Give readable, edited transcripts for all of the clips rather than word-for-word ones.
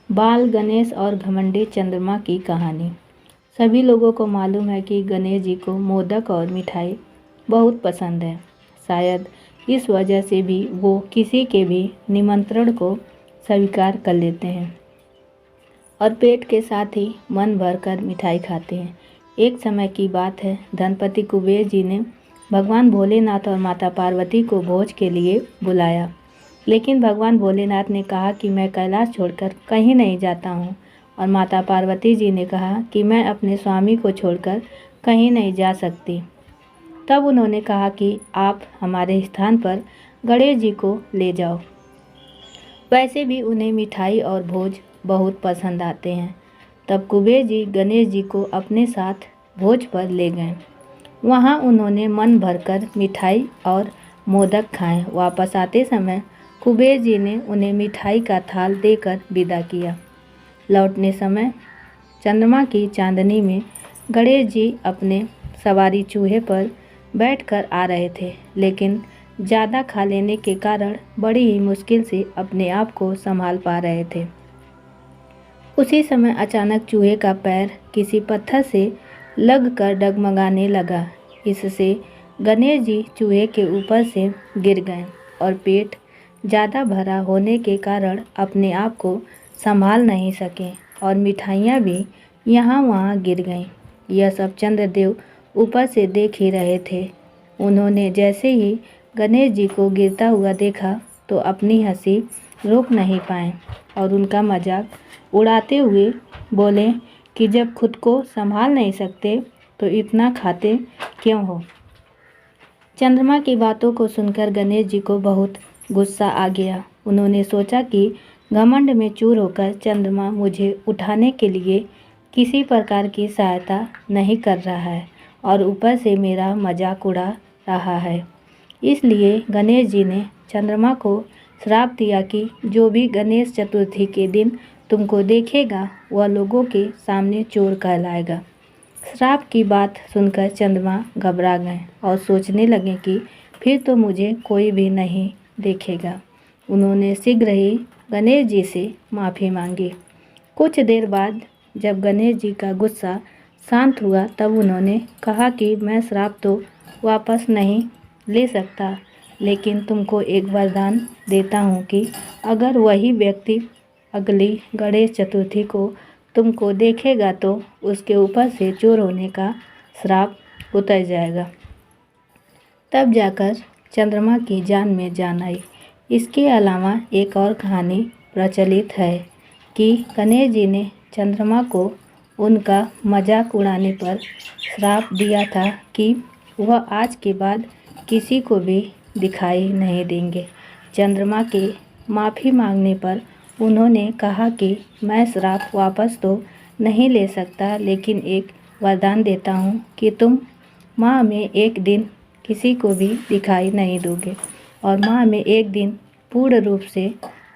बाल गणेश और घमंडी चंद्रमा की कहानी। सभी लोगों को मालूम है कि गणेश जी को मोदक और मिठाई बहुत पसंद है। शायद इस वजह से भी वो किसी के भी निमंत्रण को स्वीकार कर लेते हैं और पेट के साथ ही मन भरकर मिठाई खाते हैं। एक समय की बात है, धनपति कुबेर जी ने भगवान भोलेनाथ और माता पार्वती को भोज के लिए बुलाया। लेकिन भगवान भोलेनाथ ने कहा कि मैं कैलाश छोड़कर कहीं नहीं जाता हूँ, और माता पार्वती जी ने कहा कि मैं अपने स्वामी को छोड़कर कहीं नहीं जा सकती। तब उन्होंने कहा कि आप हमारे स्थान पर गणेश जी को ले जाओ। वैसे भी उन्हें मिठाई और भोज बहुत पसंद आते हैं। तब कुबेर जी गणेश जी को अपने साथ भोज पर ले गए। वहाँ उन्होंने मन भरकर मिठाई और मोदक खाए। वापस आते समय कुबेर जी ने उन्हें मिठाई का थाल देकर विदा किया। लौटने समय चंद्रमा की चांदनी में गणेश जी अपने सवारी चूहे पर बैठकर आ रहे थे, लेकिन ज़्यादा खा लेने के कारण बड़ी ही मुश्किल से अपने आप को संभाल पा रहे थे। उसी समय अचानक चूहे का पैर किसी पत्थर से लगकर डगमगाने लगा। इससे गणेश जी चूहे के ऊपर से गिर गए और पेट ज़्यादा भरा होने के कारण अपने आप को संभाल नहीं सके और मिठाइयाँ भी यहाँ वहाँ गिर गईं। यह सब चंद्रदेव ऊपर से देख ही रहे थे। उन्होंने जैसे ही गणेश जी को गिरता हुआ देखा तो अपनी हंसी रोक नहीं पाए और उनका मजाक उड़ाते हुए बोले कि जब खुद को संभाल नहीं सकते तो इतना खाते क्यों हो। चंद्रमा की बातों को सुनकर गणेश जी को बहुत गुस्सा आ गया। उन्होंने सोचा कि घमंड में चूर होकर चंद्रमा मुझे उठाने के लिए किसी प्रकार की सहायता नहीं कर रहा है और ऊपर से मेरा मजाक उड़ा रहा है। इसलिए गणेश जी ने चंद्रमा को श्राप दिया कि जो भी गणेश चतुर्थी के दिन तुमको देखेगा वह लोगों के सामने चोर कहलाएगा। श्राप की बात सुनकर चंद्रमा घबरा गए और सोचने लगे कि फिर तो मुझे कोई भी नहीं देखेगा। उन्होंने शीघ्र ही गणेश जी से माफ़ी मांगी। कुछ देर बाद जब गणेश जी का गुस्सा शांत हुआ तब उन्होंने कहा कि मैं श्राप तो वापस नहीं ले सकता, लेकिन तुमको एक वरदान देता हूँ कि अगर वही व्यक्ति अगली गणेश चतुर्थी को तुमको देखेगा तो उसके ऊपर से चोर होने का श्राप उतर जाएगा। तब जाकर चंद्रमा की जान में जान आई। इसके अलावा एक और कहानी प्रचलित है कि गणेश जी ने चंद्रमा को उनका मजाक उड़ाने पर श्राप दिया था कि वह आज के बाद किसी को भी दिखाई नहीं देंगे। चंद्रमा के माफ़ी मांगने पर उन्होंने कहा कि मैं श्राप वापस तो नहीं ले सकता, लेकिन एक वरदान देता हूँ कि तुम माह में एक दिन किसी को भी दिखाई नहीं दोगे और माह में एक दिन पूर्ण रूप से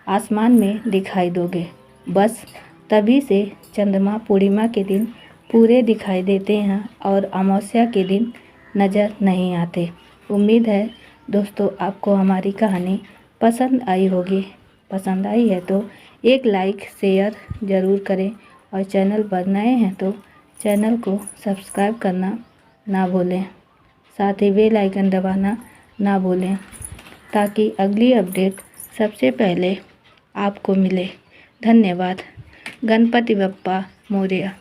आसमान में दिखाई दोगे। बस तभी से चंद्रमा पूर्णिमा के दिन पूरे दिखाई देते हैं और अमावस्या के दिन नज़र नहीं आते। उम्मीद है दोस्तों आपको हमारी कहानी पसंद आई होगी। पसंद आई है तो एक लाइक शेयर ज़रूर करें और चैनल पर नए हैं तो चैनल को सब्सक्राइब करना ना भूलें। साथ ही बेल आइकन दबाना ना भूलें ताकि अगली अपडेट सबसे पहले आपको मिले। धन्यवाद। गणपति बप्पा मोरया।